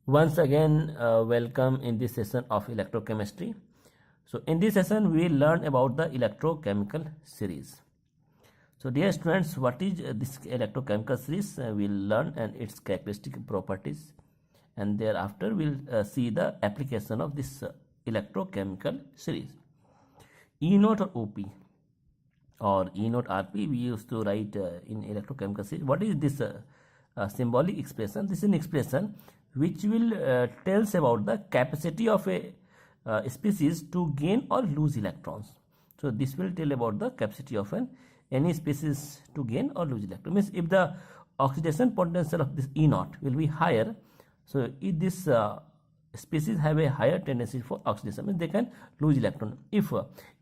Once again, welcome in this session of electrochemistry. So in this session, we will learn about the electrochemical series. So dear students, what is this electrochemical series? We'll learn and its characteristic properties, and thereafter we'll see the application of this electrochemical series. E naught or OP or E naught RP we used to write in electrochemical series. What is this symbolic expression? This is an expression which will tells about the capacity of a species to gain or lose electrons. So this will tell about the capacity of any species to gain or lose electrons. Means if the oxidation potential of this E naught will be higher, so if this species have a higher tendency for oxidation, means they can lose electron. If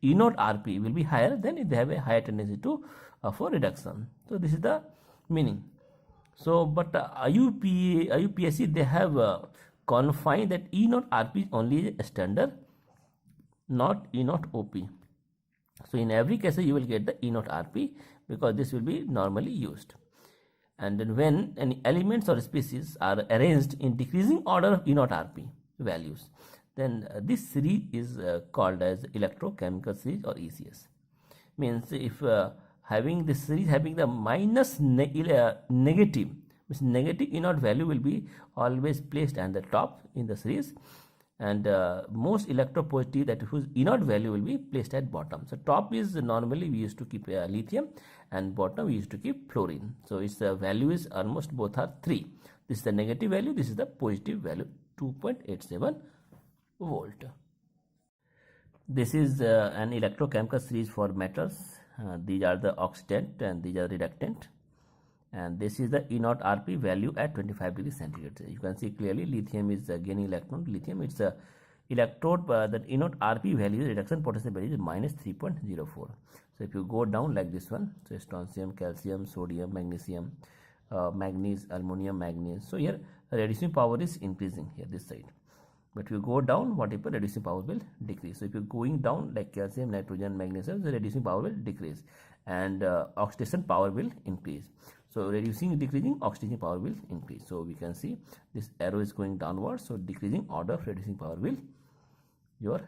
E naught RP will be higher, then they have a higher tendency to for reduction. So this is the meaning. So, but IUPAC they have confined that E naught RP is only a standard, not E naught OP. So in every case you will get the E naught RP because this will be normally used. And then when any elements or species are arranged in decreasing order of E naught RP values, then this series is called as electrochemical series or ECS. Means if having this series having the minus negative, means negative E naught value will be always placed at the top in the series, and most electropositive, that whose E naught value will be placed at bottom. So top is normally we used to keep lithium, and bottom we used to keep fluorine. So its value is almost both are 3. This is the negative value, this is the positive value, 2.87 volt. This is an electrochemical series for metals. These are the oxidant and these are reductant, and this is the E naught RP value at 25 degrees centigrade. You can see clearly lithium is gaining electron. Lithium, it's a electrode, that E naught RP value, reduction potential value is minus 3.04. So if you go down like this one, so strontium, calcium, sodium, magnesium, manganese, aluminum, manganese. So here reducing power is increasing here this side. But if you go down, whatever reducing power will decrease. So if you're going down like calcium, nitrogen, magnesium, the reducing power will decrease, and oxidation power will increase. So reducing, decreasing, oxidation power will increase. So we can see this arrow is going downwards. So decreasing order of reducing power will your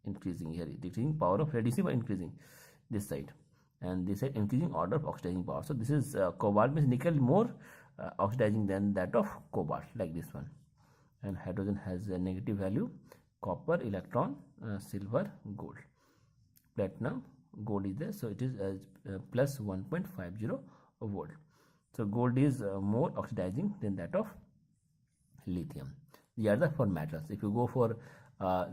increasing here. Decreasing power of reducing or increasing this side, and this side increasing order of oxidizing power. So this is cobalt, means nickel more oxidizing than that of cobalt, like this one. And hydrogen has a negative value, copper, electron, silver, gold, platinum, gold is there, so it is plus 1.50 volt. So gold is more oxidizing than that of lithium. These are the for metals. If you go for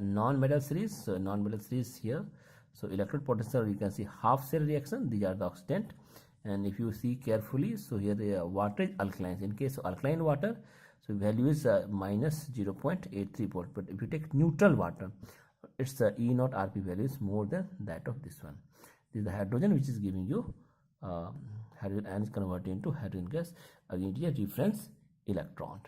non-metal series, so non-metal series here, so electrode potential you can see half cell reaction, these are the oxidant. And if you see carefully, so here the water is alkaline. In case of alkaline water, so value is minus 0.83 volt. But if you take neutral water, its E naught RP value is more than that of this one. This is the hydrogen which is giving you hydrogen ion is converted into hydrogen gas, again it is a reference electron.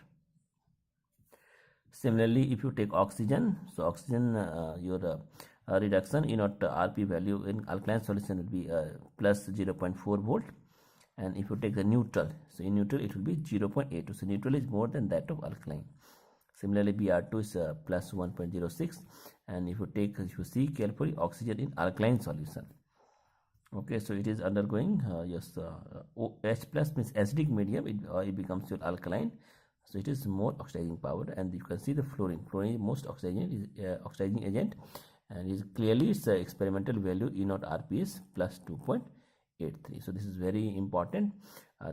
Similarly, if you take oxygen, so oxygen your reduction E naught RP value in alkaline solution will be plus 0.4 volt. And if you take the neutral, so in neutral it will be 0.82. So neutral is more than that of alkaline. Similarly, Br2 is plus 1.06. And if you see carefully, oxygen in alkaline solution. Okay, so it is undergoing yes, H plus means acidic medium. It becomes your alkaline. So it is more oxidizing power. And you can see the fluorine. Fluorine is most oxidizing agent, and is clearly its experimental value E naught RP is plus 2.83. So this is very important.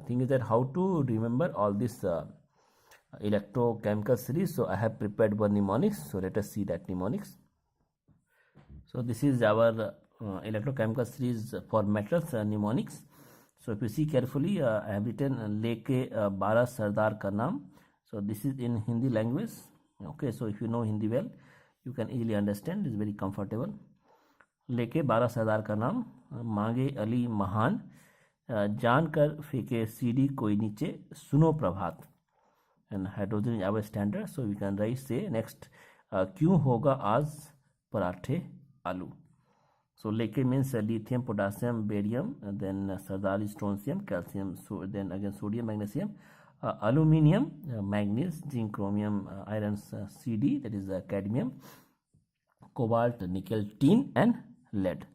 Thing is that how to remember all this electrochemical series. So I have prepared one mnemonics. So let us see that mnemonics. So this is our electrochemical series for metals mnemonics. So if you see carefully, I have written Leke 12 Sardar ka naam. So this is in Hindi language. Okay, so if you know Hindi well, you can easily understand. It's very comfortable. लेके 12 सरदार का नाम, मांगे अली महान, जान कर फेंके CD कोई नीचे, सुनो Prabhat. And hydrogen is our standard, so we can write से नेक्स्ट क्यों होगा आज पराठे आलू. So लेके means lithium, potassium, barium, and then Sardar is strontium, calcium, so then again sodium, magnesium, aluminium, manganese, zinc, chromium, iron, Cd, that is cadmium, cobalt, nickel, tin, and lead.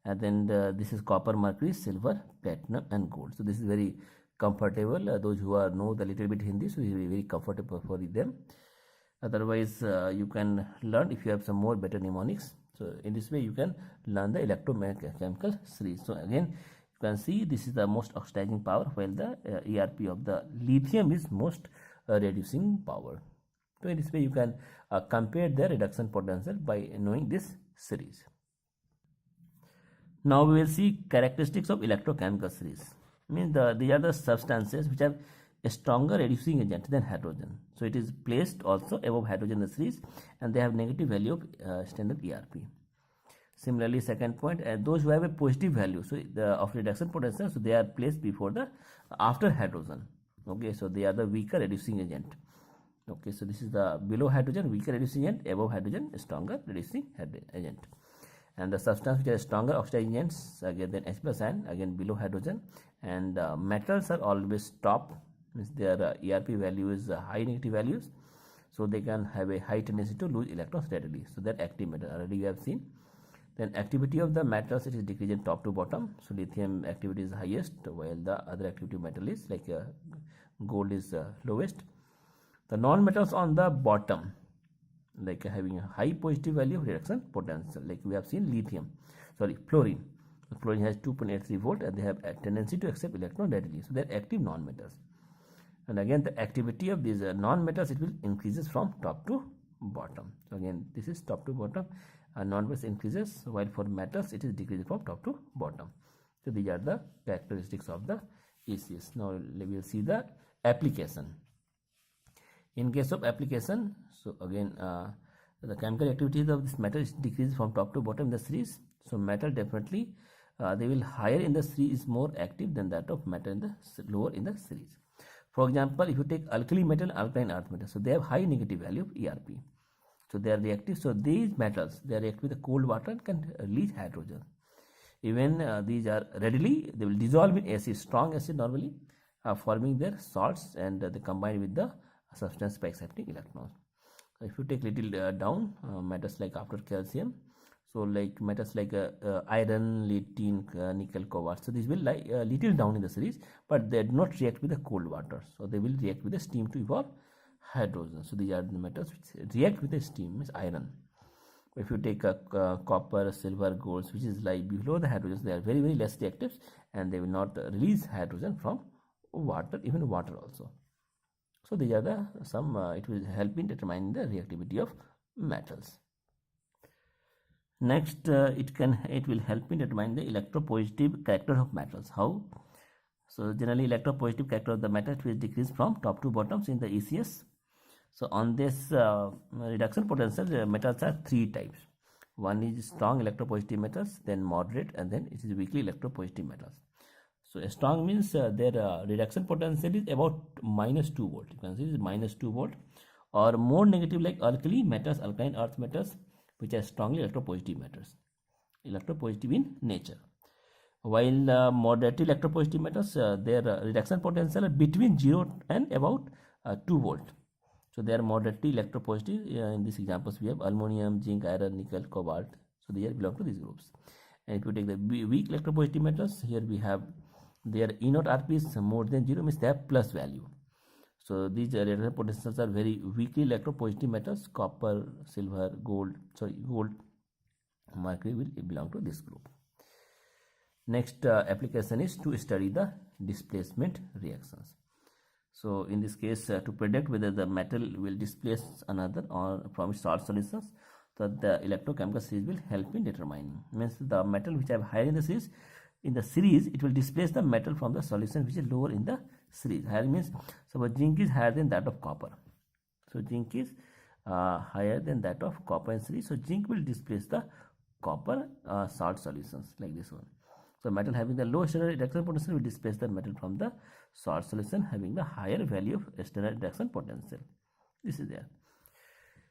And then this is copper, mercury, silver, platinum, and gold. So this is very comfortable. Those who know the little bit Hindi, so it is very comfortable for them. Otherwise, you can learn if you have some more better mnemonics. So in this way, you can learn the electrochemical series. So again, you can see this is the most oxidizing power, while the ERP of the lithium is most reducing power. So in this way, you can compare their reduction potential by knowing this series. Now we will see characteristics of electrochemical series. Means these are the substances which have a stronger reducing agent than hydrogen. So it is placed also above hydrogen in the series, and they have negative value of standard ERP. Similarly, second point, those who have a positive value, so of reduction potential, so they are placed before the after hydrogen. Okay, so they are the weaker reducing agent. Okay, so this is the below hydrogen weaker reducing agent, above hydrogen stronger reducing agent. And the substance which has stronger oxidizing agents, again then H plus ion, again below hydrogen. And metals are always top, means their ERP value is high negative values, so they can have a high tendency to lose electrons readily. So that active metal already we have seen. Then activity of the metals, it is decreasing top to bottom. So lithium activity is highest, while the other activity metal is like gold is lowest. The non-metals on the bottom, like having a high positive value of reduction potential, like we have seen fluorine. Fluorine has 2.83 volt, and they have a tendency to accept electron readily. So they are active non-metals. And again, the activity of these non-metals, it will increases from top to bottom. So again, this is top to bottom, and non-metals increases, while for metals it is decreasing from top to bottom. So these are the characteristics of the ECS. Now we will see the application. In case of application, so again the chemical activities of this metal is decreased from top to bottom in the series. So metal definitely they will higher in the series is more active than that of metal in the lower in the series. For example, if you take alkali metal, alkaline earth metal, so they have high negative value of ERP. So they are reactive. So these metals, they react with the cold water and can release hydrogen. Even these are readily, they will dissolve in acid, strong acid normally, forming their salts, and they combine with the substance by accepting electrons. So if you take little down, metals like after calcium, so like metals like iron, lead, tin, nickel, cobalt, so these will lie little down in the series, but they do not react with the cold water, so they will react with the steam to evolve hydrogen. So these are the metals which react with the steam, means iron. If you take copper, silver, gold, which is like below the hydrogens, they are very very less reactive, and they will not release hydrogen from water, even water also. So these are the some it will help in determining the reactivity of metals. Next, it will help in determine the electropositive character of metals. How? So generally electropositive character of the metal will decrease from top to bottom in the ECS. So on this reduction potential, metals are three types. One is strong electropositive metals, then moderate, and then it is weakly electropositive metals. So strong means their reduction potential is about -2 volt. You can see it is -2 volt, or more negative like alkali metals, alkaline earth metals, which are strongly electropositive metals, electropositive in nature. While moderately electropositive metals, their reduction potential are between 0 and about 2 volt. So they are moderately electropositive. In these examples, we have aluminum, zinc, iron, nickel, cobalt. So they belong to these groups. And if you take the weak electropositive metals, here we have their E naught RP is more than 0, means they have plus value. So these reduction potentials are very weakly electropositive metals. Copper, silver, gold, mercury will belong to this group. Next application is to study the displacement reactions. So in this case, to predict whether the metal will displace another or from its salt solutions, so the electrochemical series will help in determining. Means the metal which have higher in the series, it will displace the metal from the solution which is lower in the series. Higher means suppose zinc is higher than that of copper. So zinc is higher than that of copper in series. So zinc will displace the copper salt solutions like this one. So metal having the low standard reduction potential will displace the metal from the salt solution having the higher value of standard reduction potential. This is there.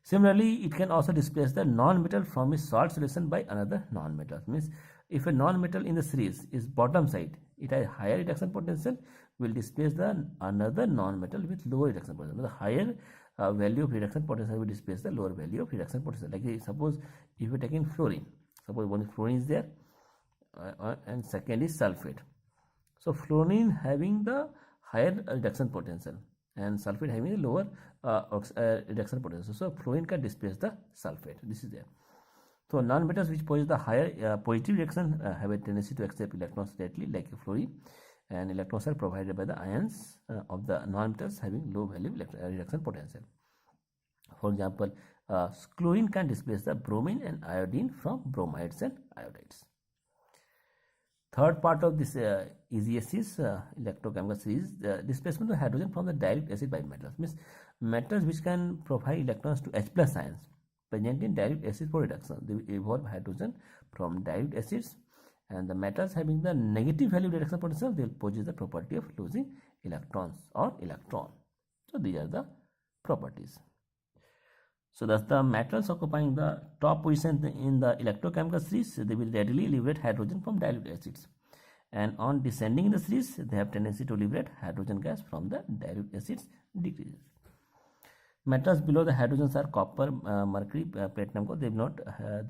Similarly, it can also displace the non-metal from its salt solution by another non-metal. Means if a non-metal in the series is bottom side, it has higher reduction potential, will displace the another non-metal with lower reduction potential. The higher value of reduction potential will displace the lower value of reduction potential. Like suppose if you are taking fluorine, suppose one fluorine is there and second is sulfate. So fluorine having the higher reduction potential and sulfate having a lower reduction potential. So fluorine can displace the sulfate. This is there. So non-metals which possess the higher positive reaction have a tendency to accept electrons readily, like fluorine, and electrons are provided by the ions of the non-metals having low value reduction potential. For example, chlorine can displace the bromine and iodine from bromides and iodides. Third part of this EGS's electrochemical series, displacement of hydrogen from the dilute acid by metals, means metals which can provide electrons to H plus ions present in dilute acid for reduction. They will evolve hydrogen from dilute acids, and the metals having the negative value reduction potential, they will possess the property of losing electrons or electron. So these are the properties. So thus the metals occupying the top position in the electrochemical series, they will readily liberate hydrogen from dilute acids, and on descending in the series, they have tendency to liberate hydrogen gas from the dilute acids decreases. Metals below the hydrogens are copper, mercury, platinum, gold. They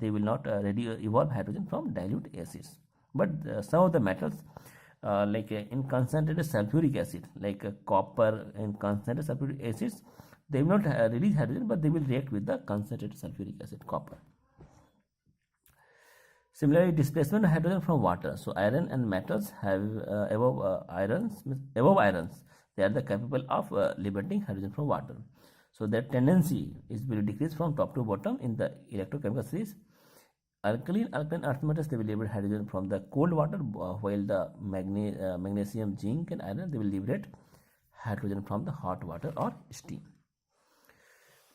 will not evolve hydrogen from dilute acids. But some of the metals, like in concentrated sulfuric acid, like copper and concentrated sulfuric acids, they will not release hydrogen, but they will react with the concentrated sulfuric acid, copper. Similarly, displacement of hydrogen from water. So iron and metals have above irons, they are the capable of liberating hydrogen from water. So their tendency is will decrease from top to bottom in the electrochemical series. Alkaline earth metals, they will liberate hydrogen from the cold water, while the magnesium, zinc and iron, they will liberate hydrogen from the hot water or steam.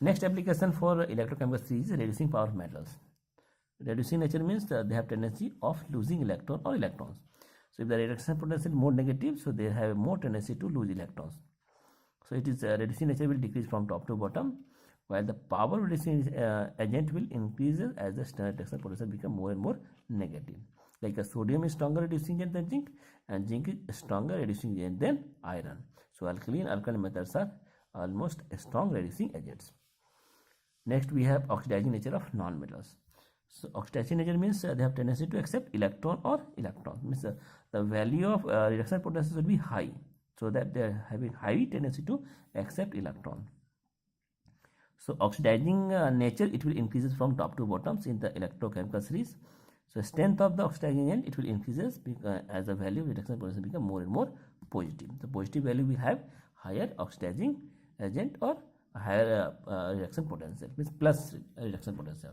Next application for electrochemical series is reducing power of metals. Reducing nature means they have tendency of losing electron or electrons. So if the reduction potential is more negative, so they have more tendency to lose electrons. So it is reducing nature will decrease from top to bottom, while the power reducing agent will increase as the standard reduction potential become more and more negative. Like a sodium is stronger reducing agent than zinc, and zinc is stronger reducing agent than iron. So alkaline metals are almost strong reducing agents. Next we have oxidizing nature of non-metals. So oxidizing nature means they have tendency to accept electron or electrons. Means the value of reduction potential will be high, so that they are having high tendency to accept electron. So oxidizing nature, it will increases from top to bottoms in the electrochemical series. So strength of the oxidizing agent, it will increases as the value of reduction potential become more and more positive. The positive value will have higher oxidizing agent or higher reduction potential, means plus reduction potential.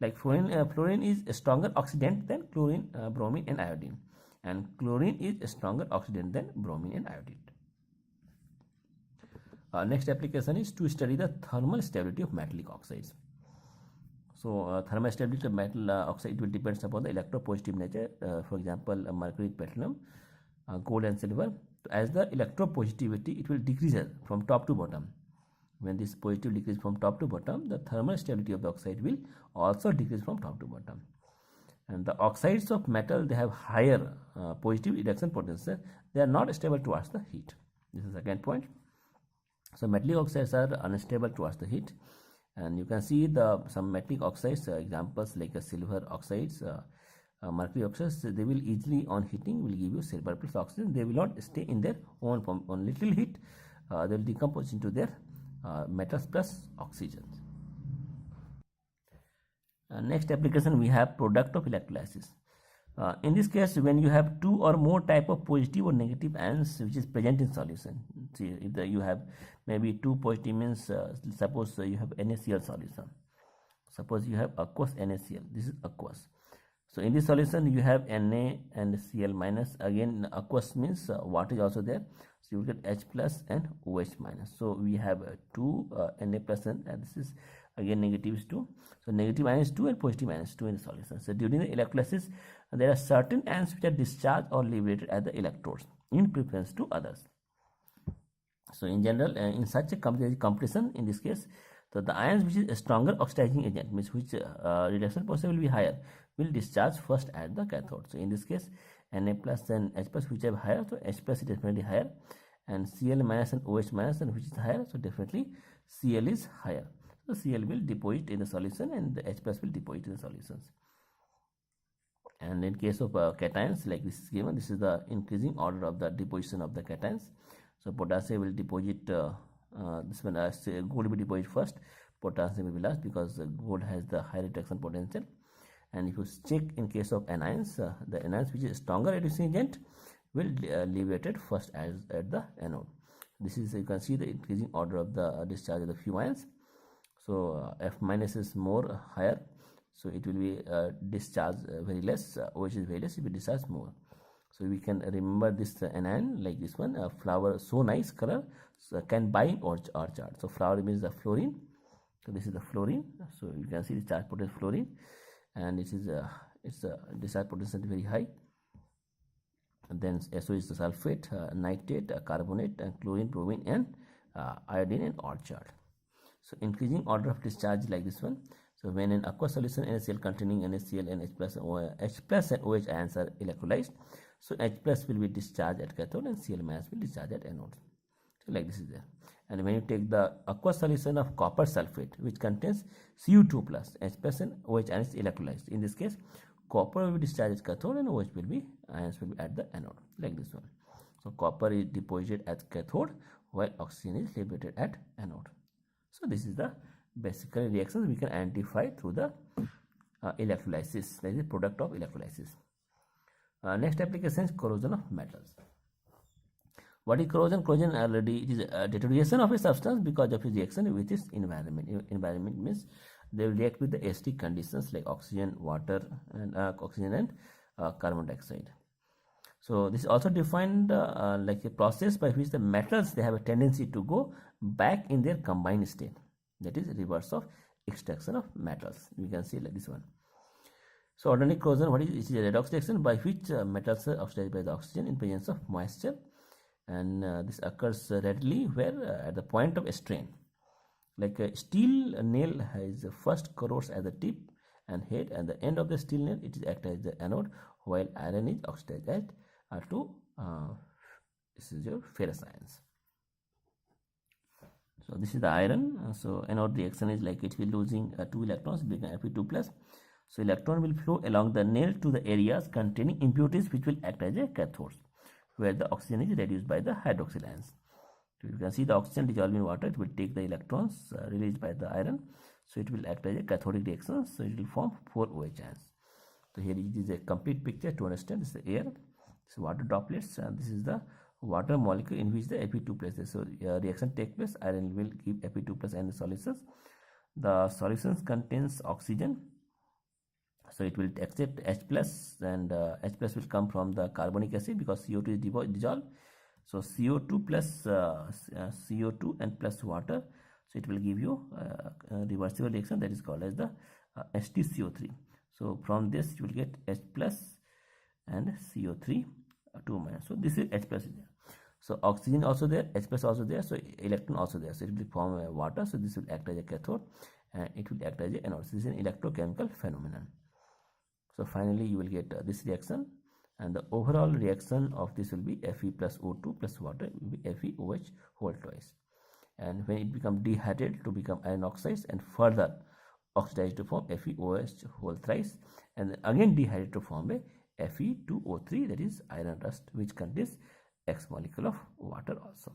Like fluorine is a stronger oxidant than chlorine, bromine and iodine, and chlorine is a stronger oxidant than bromine and iodine. Next application is to study the thermal stability of metallic oxides. So thermal stability of metal oxide, it will depends upon the electropositive nature. For example, mercury, platinum, gold and silver. So as the electropositivity, it will decrease from top to bottom. When this positive decrease from top to bottom, the thermal stability of the oxide will also decrease from top to bottom. And the oxides of metal, they have higher positive reduction potential. They are not stable towards the heat. This is the second point. So metallic oxides are unstable towards the heat, and you can see some metallic oxides examples like silver oxides, mercury oxides. They will easily on heating will give you silver plus oxygen. They will not stay in their own form. On little heat, they will decompose into their metals plus oxygen. Next application we have product of electrolysis. In this case, when you have two or more type of positive or negative ions which is present in solution. See, if you have maybe two positive means suppose you have NaCl solution. Suppose you have aqueous NaCl. This is aqueous. So in this solution you have Na and Cl minus. Again aqueous means water is also there. So you will get H plus and OH minus. So we have two Na plus and this is again negative is 2. So negative ion is 2 and positive ion is 2 in the solution. So during the electrolysis, there are certain ions which are discharged or liberated as the electrodes in preference to others. So in general, in such a competition, in this case, so the ions which is a stronger oxidizing agent, means which reduction potential will be higher, will discharge first at the cathode. So in this case, Na plus and H plus, which are higher, so H plus is definitely higher, and Cl minus and OH minus, and which is higher, so definitely Cl is higher. So Cl will deposit in the solution and the H plus will deposit in the solutions. And in case of cations, like this is given, this is the increasing order of the deposition of the cations. So potassium will deposit, this one gold will deposit first, potassium will be last, because gold has the high reduction potential. And if you check in case of anions, the anions which is stronger reducing agent will liberated first at the anode. This is, you can see the increasing order of the discharge of the few ions. So F minus is more higher, so it will be discharge very less, OH is very less, it will discharge more. So we can remember this anion like this one, flower, so nice color, so can bind orchard. So flower means the fluorine, so this is the fluorine. So you can see the charge potential fluorine, and this is its discharge potential very high. And then SO is the sulfate, nitrate, carbonate, and chlorine, bromine, and iodine and orchard. So increasing order of discharge like this one. So when an aqueous solution NaCl containing NaCl and H plus and OH ions are electrolyzed, so H plus will be discharged at cathode and Cl minus will discharge at anode. So like this is there. And when you take the aqueous solution of copper sulfate, which contains Cu2 plus, H plus and OH ions electrolyzed. In this case, copper will be discharged at cathode and OH will be ions will be at the anode, like this one. So copper is deposited at cathode while oxygen is liberated at anode. So this is the basically reactions we can identify through the electrolysis, that is the product of electrolysis. Next application is corrosion of metals. What is corrosion? Corrosion already, it is a deterioration of a substance because of its reaction with its environment. Environment means they will react with the acidic conditions like oxygen, water, and carbon dioxide. So this is also defined like a process by which the metals, they have a tendency to go back in their combined state, that is reverse of extraction of metals. We can see like this one. So organic corrosion, what is it? It is a redox reaction by which metals are oxidized by the oxygen in presence of moisture, and this occurs readily where at the point of strain. Like a steel nail has first corrodes at the tip and head, and the end of the steel nail it is acts as the anode, while iron is oxidized at this is your ferrous ions. So this is the iron. So anode reaction is like it will losing 2 electrons, become Fe2 plus. So electron will flow along the nail to the areas containing impurities which will act as a cathodes, where the oxygen is reduced by the hydroxyl ions. So you can see the oxygen dissolved in water, it will take the electrons released by the iron, so it will act as a cathodic reaction, so it will form 4 OH ions. So here it is a complete picture to understand. This is the air, this is water droplets, and this is the water molecule in which the Fe2 plus is. So reaction take place, iron will give Fe2 plus and the solutions. The solutions contains oxygen, so it will accept H plus, and H plus will come from the carbonic acid because CO2 is dissolved. So CO2 plus CO2 and plus water, so it will give you a reversible reaction that is called as the H2CO3. So from this you will get H plus and CO3 2 minus. So this is H plus is there. So oxygen also there, H plus also there, so electron also there. So it will form water. So this will act as a cathode and it will act as an anode. So this is an electrochemical phenomenon. So finally you will get this reaction, and the overall reaction of this will be Fe plus O2 plus water will be FeOH whole twice. And when it becomes dehydrated to become iron oxides and further oxidized to form FeOH whole thrice, and then again dehydrated to form a Fe2O3, that is iron rust, which contains X molecule of water also.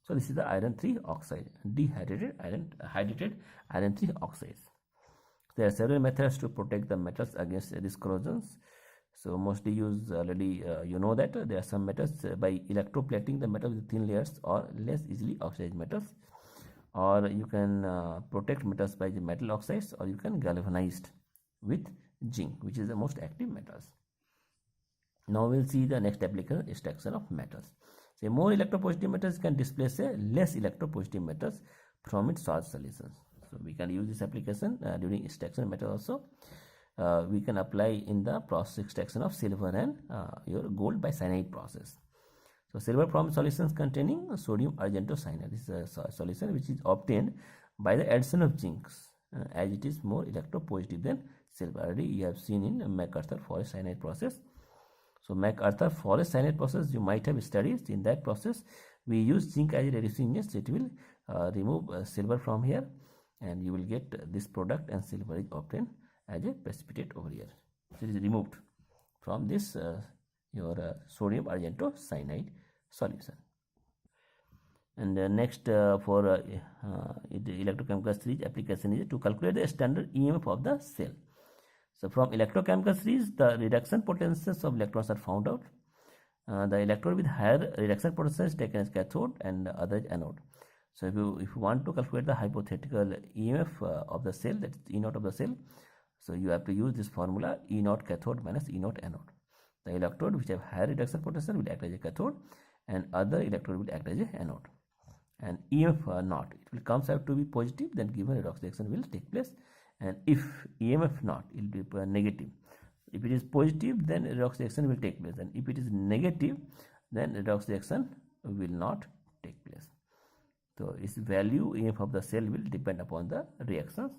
So this is the iron 3 oxide, dehydrated hydrated iron 3 oxides. There are several methods to protect the metals against these corrosions. So mostly used already, you know that there are some methods by electroplating the metal with thin layers or less easily oxidized metals, or you can protect metals by the metal oxides, or you can galvanized with zinc, which is the most active metals. Now we'll see the next application, extraction of metals. So more electropositive metals can displace less electropositive metals from its salts solutions. So we can use this application during extraction of metal also. We can apply in the process extraction of silver and your gold by cyanide process. So silver from solutions containing sodium argentocyanide. This is a solution which is obtained by the addition of zinc, as it is more electropositive than silver. Already you have seen in MacArthur forest cyanide process. So MacArthur forest cyanide process you might have studied. In that process we use zinc as a reducing agent. It will remove silver from here, and you will get this product, and silver is obtained as a precipitate over here. So it is removed from this your sodium argentocyanide solution. And next for electrochemical series application is to calculate the standard EMF of the cell. So from electrochemical series, the reduction potentials of electrons are found out. The electrode with higher reduction potential is taken as cathode and the other as anode. So if you want to calculate the hypothetical EMF of the cell, that is E naught of the cell, so you have to use this formula, E naught cathode minus E naught anode. The electrode which have higher reduction potential will act as a cathode, and other electrode will act as a anode. And EMF naught, it will comes out to be positive, then given redox reaction will take place. And if EMF naught, it will be negative. If it is positive, then redox reaction will take place, and if it is negative, then redox reaction will not take place. So its value EMF of the cell will depend upon the reactions.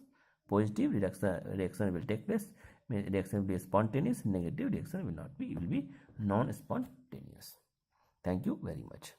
Positive reaction will take place, reaction will be spontaneous. Negative reaction will not be, it will be non-spontaneous. Thank you very much.